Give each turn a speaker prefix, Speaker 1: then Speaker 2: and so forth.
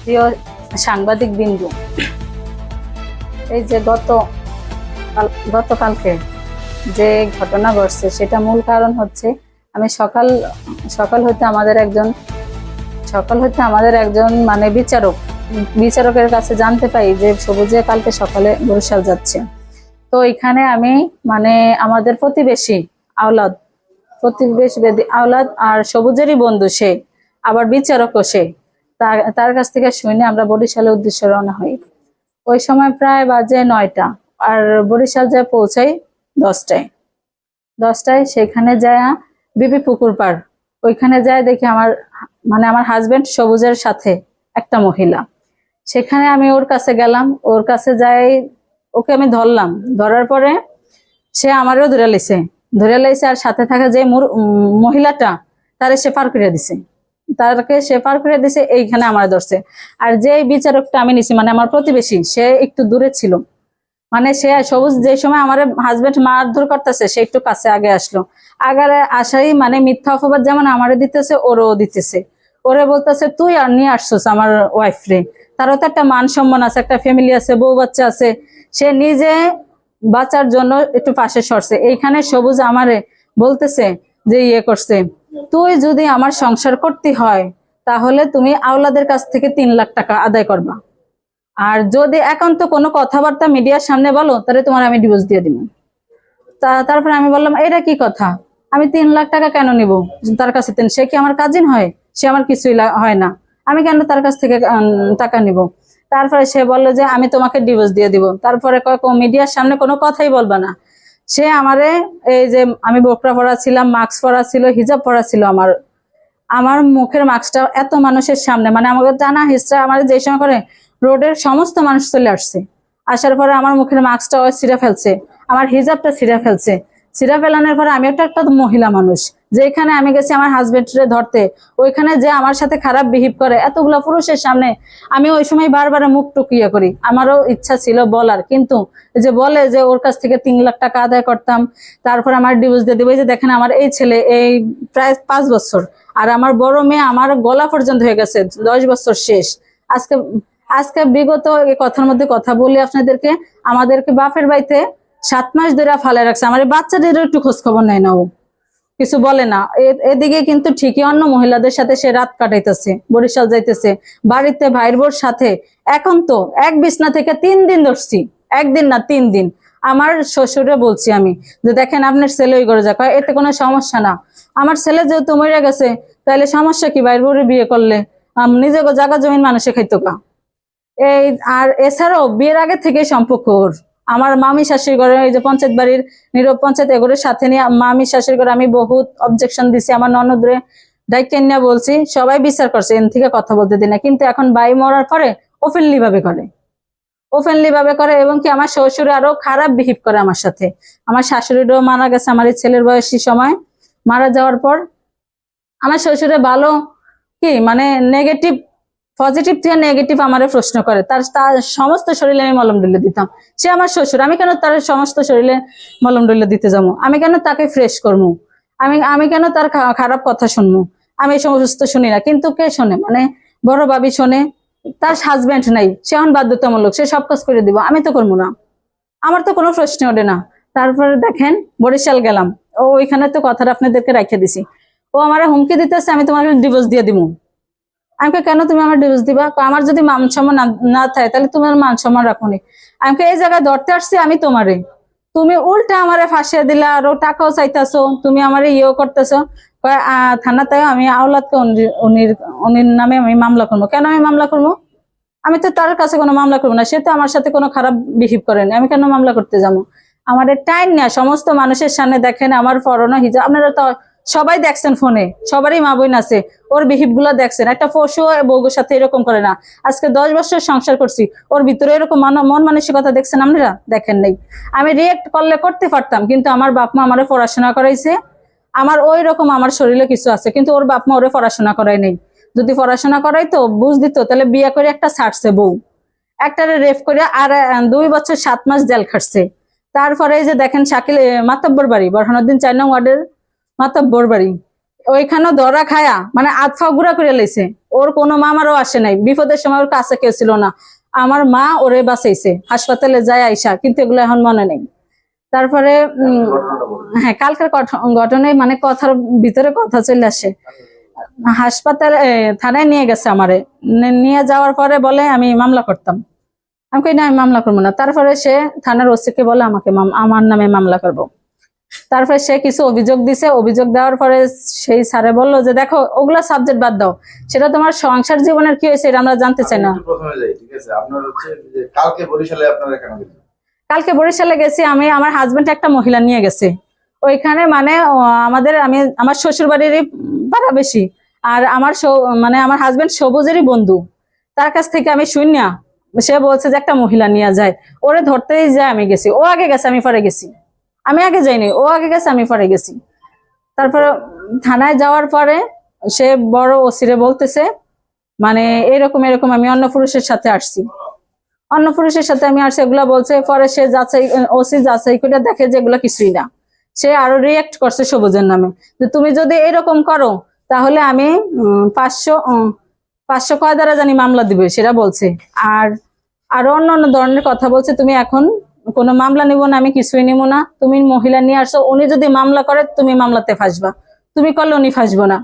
Speaker 1: প্রিয় সাংবাদিক বিন্দু, এই যে গতকালকে যে ঘটনা ঘটছে সেটা মূল কারণ হচ্ছে আমি সকাল হইতে আমাদের একজন মানে বিচারকের কাছে জানতে পাই যে সবুজে কালকে সকালে বরিশাল যাচ্ছে। তো এখানে আমি মানে আমাদের প্রতিবেশী আওলাদ আর সবুজেরই বন্ধু, সে আবার বিচারকও সে, তার কাছ থেকে শুনে আমরা বরিশালের উদ্দেশ্যে রওনা হই। ওই সময় প্রায় বাজে 9টা, আর বরিশাল যায় পৌঁছাই 10টায়। সেখানে যায় বিবি পুকুর পাড়, ওইখানে যায় দেখি আমার হাজবেন্ড সবুজের সাথে একটা মহিলা। সেখানে আমি ওর কাছে গেলাম, ওর কাছে যাই, ওকে আমি ধরলাম। ধরার পরে সে আমারও ধরে লাইছে আর সাথে থাকা যে মহিলাটা তাকে সে পার করে দিছে এইখানে আমার ধরছে। আর যে বিচারকটা আমি নিছি মানে আমার প্রতিবেশী, সে একটু দূরে ছিল, মানে সে সবুজ যে সময় আমার হাজবেন্ড মারধর করতেছে সে একটু কাছে আগে আসলো। আগারে আসাই মানে মিথ্যা অপবাদ যেমন আমারে দিতেছে ওরও দিতেছে। ওরে বলতেছে তুই আর নিয়ে আসছিস আমার ওয়াইফ রে, তারও তো একটা মান সম্মান আছে, একটা ফ্যামিলি আছে, বউ বাচ্চা আছে। সে নিজে বাঁচার জন্য একটু পাশে সরছে। এইখানে সবুজ আমারে বলতেছে যে করছে, তুই যদি আমার সংসার করতে হয় তাহলে তুমি আওলাদের কাছ থেকে 3 লাখ টাকা আদায় করবা, আর যদি একান্ত কোনো কথাবার্তা মিডিয়ার সামনে বলো তাহলে তোমার আমি ডিভোর্স দিয়ে দিব। তারপরে আমি বললাম এটা কি কথা, আমি 3 লাখ টাকা কেন নিব তার কাছে? সে কি আমার কাজিন হয়? সে আমার কিছুই হয় না, আমি কেন তার কাছ থেকে টাকা নিব? তারপরে সে বললো যে আমি তোমাকে ডিভোর্স দিয়ে দিব। তারপরে মিডিয়ার সামনে কোনো কথাই বলবা না। সে আমারে এই যে আমি বোরকা পরা ছিলাম, মাস্ক পরা ছিল, হিজাব পরা ছিল, আমার মুখের মাস্কটা এত মানুষের সামনে মানে আমাকে টানা হিস্ট্রা আমার যে সময় করে রোডের সমস্ত মানুষ চলে আসছে। আসার পরে আমার মুখের মাস্কটা ছিঁড়ে ফেলছে, আমার হিজাবটা ছিঁড়ে ফেলানোর পরে আমি একটা মহিলা মানুষ, যেখানে আমি গেছি আমার হাজবেন্ডরে ধরতে, ওইখানে যে আমার সাথে খারাপ বিহেভ করে এতগুলো পুরুষের সামনে, আমি ওই সময় বারবার মুখ টুকিয়ে করি। আমারও ইচ্ছা ছিল বলার, কিন্তু যে বলে যে ওর কাছ থেকে 3 লাখ টাকা আদায় করতাম, তারপর আমার ডিভোর্স দিয়ে দেবো। যে দেখেন আমার এই ছেলে এই প্রায় 5 বছর, আর আমার বড় মেয়ে আমার গলা পর্যন্ত হয়ে গেছে, 10 বছর শেষ। আজকে বিগত এই কথার মধ্যে কথা বলি আপনাদেরকে, আমাদেরকে বাপের বাড়িতে 7 মাস ধরে ফালে রাখছে, আমার বাচ্চাদের একটু খোঁজ খবর নেয় না, ও কিছু বলে না। এদিকে কিন্তু ঠিকই অন্য মহিলাদের সাথে সে রাত কাটাইতেছে, বরিশাল যাইতেছে বাড়িতে ভাইয়ের বোর সাথে। এখন তো এক বিছনা থেকে 3 দিন ধরছি, 1 দিন না 3 দিন। আমার শ্বশুরে বলছি আমি যে দেখেন আপনার ছেলে ওই করে যাক, এতে কোনো সমস্যা না। আমার ছেলে যেহেতু মরে গেছে তাহলে সমস্যা কি? ভাইয়ের বোরে বিয়ে করলে নিজে জায়গা জমিন মানুষে খাইতো কা। এই আর এছাড়াও বিয়ের আগে থেকে সম্পর্ক ওর। আমার মামি শাশুড়ি ঘরে, এই যে পঞ্চায়েত বাড়ির নীরব পঞ্চায়েত, এগুলোর সাথে নিয়ে মামি শাশুড়ি ঘরে আমি বহুত অবজেকশন দিছি, আমার ননদরে দায়িত্ব নিয়ে বলছি, সবাই বিচার করছে, এন থেকে কথা বলতে দিই না। কিন্তু এখন ভাই মরার পরে ওপেনলি ভাবে করে এবং কি আমার শ্বশুর আরো খারাপ বিহেভ করে আমার সাথে। আমার শাশুড়িরও মারা গেছে আমার এই ছেলের বয়সী সময়, মারা যাওয়ার পর আমার শ্বশুরে ভালো কি মানে নেগেটিভ পজিটিভ থেকে নেগেটিভ আমারে প্রশ্ন করে। তার সমস্ত শরীরে আমি মলম ডলে দিতাম। সে আমার শ্বশুর, আমি কেন তার সমস্ত শরীরে মলম ডলে দিতে যাবো? আমি কেন তাকে ফ্রেশ করবো? আমি কেন তার খারাপ কথা শুনবো? আমি এই সমস্ত শুনি না, কিন্তু কে শোনে? মানে বড় ভাবি শোনে, তার হাজবেন্ড নাই, সে এখন বাধ্যতামূলক, সে সব কাজ করে দিব, আমি তো করবো না, আমার তো কোনো প্রশ্ন ওঠে না। তারপরে দেখেন বরিশাল গেলাম, ওইখানে তো কথাটা আপনাদেরকে রাখে দিছি। ও আমার হুমকি দিতেছে আমি তোমাকে ডিভোর্স দিয়ে দিব। আমাকে কেন তুমি আমার ডিভোর্স দিবা? আমার যদি মান সম্মান না থাকে তাহলে তুমি মান সম্মান রাখোনি। আমাকে এই জায়গায় ধরতে আসছি আমি তোমারে, তুমি উল্টা আমারে ফাঁসিয়ে দিলা, আরো টাকাও চাইতেছো, তুমি আমারে ইয়েও করতেছো। থানাতে আমি আওলাদকে উনির নামে আমি মামলা করবো। কেন আমি মামলা করবো? আমি তো তার কাছে কোনো মামলা করবো না, সে তো আমার সাথে কোনো খারাপ বিহেভ করেনি, আমি কেন মামলা করতে যাবো? আমাদের টাইম না, সমস্ত মানুষের সামনে দেখেন আমার পরনো হিজাব, আপনারা তো সবাই দেখছেন, ফোনে সবারই মা বোন আছে, ওর বিহেভ গুলো দেখছেন। একটা পশু বউগুর সাথে এরকম করে না। আজকে 10 বছর সংসার করছি, ওর ভিতরে এরকম মন মানসিকতা দেখছেন আপনারা? দেখেন নাই। আমি রিয়েক্ট করলে করতে পারতাম, কিন্তু আমার বাপ মা আমারে পড়াশোনা করাইছে, আমার ওই রকম আমার শরীরে কিছু আছে, কিন্তু ওর বাপ মা ওরে পড়াশোনা করাই নেই। যদি পড়াশোনা করাই তো বুঝ দিত, তাহলে বিয়ে করে একটা ছাড়ছে বউ, একটারে রেফ করে আর 2 বছর 7 মাস জেল খাটছে। তারপরে এই যে দেখেন শাকিল মাতব্বর বাড়ি, বরহানুদ্দিন 4 নং ওয়ার্ডের মাতব্বর বাড়ি, ওইখানে ধরা খায়া মানে আতফা গুড়া করে লাইছে। ওর কোনো মামারও আসে নাই, বিপদের সময় ওর কাছে কেউ ছিল না। আমার মা ওরে বাঁচাইছে, হাসপাতালে যায় আইসা, কিন্তু এগুলো এখন মনে নেই। তারপরে হ্যাঁ, কালকের ঘটনায় মানে কথার ভিতরে কথা চলে আসে। হাসপাতালে থানায় নিয়ে গেছে আমারে, নিয়ে যাওয়ার পরে বলে আমি মামলা করতাম। আমি কই না, আমি মামলা করবো না। তারপরে সে থানার ওসিকে বলে আমাকে আমার নামে মামলা করব। তারপরে সে কিছু অভিযোগ দিছে, অভিযোগ দেওয়ার পরে সেই স্যারে বললো যে দেখো ওগুলা সাবজেক্ট বাদ দাও, সেটা তোমার সংসার জীবনের কি হয়েছে এটা আমরা জানতে চাই না।
Speaker 2: প্রথমে যাই, ঠিক আছে। আপনার হচ্ছে যে কালকে বরিশালে আপনারা কেন গেছেন?
Speaker 1: কালকে বরিশালে গেছি আমি, আমার হাজবেন্ড একটা মহিলা নিয়ে গেছে ওইখানে, মানে আমার শ্বশুর বাড়িরই ভাড়া বেশি। আর মানে আমার হাজবেন্ড সবুজেরই বন্ধু, তার কাছ থেকে আমি শুনিয়া সে বলছে যে একটা মহিলা নিয়ে যায়, ওরে ধরতেই যায় আমি গেছি। ও আগে গেছে, আমি পরে গেছি। আমি আগে যাইনি, ও আগে গেছে, আমি পরে গেছি। তারপর থানায় যাওয়ার পরে সে বড় ওসিরে বলতেছে মানে এরকম এরকম আমি অন্য পুরুষের সাথে আসছি, অন্য পুরুষের সাথে আমি আসছি, এগুলা বলছে। পরে সে ওসি যাচাই করে দেখে যে এগুলা কিছুই না। সে আরো রিয়েক্ট করছে সবুজের নামে, যে তুমি যদি এরকম করো তাহলে আমি 500 কয় দ্বারা জানি মামলা দিবে সেটা বলছে। আর আরো অন্য ধরনের কথা বলছে, তুমি এখন কোনো মামলা নিব না, আমি কিছুই নিব না, তুমি মহিলা নিয়ে আসছো, উনি যদি মামলা করে তুমি মামলাতে ফাঁসবা, তুমি করলে উনি ফাঁসবো না।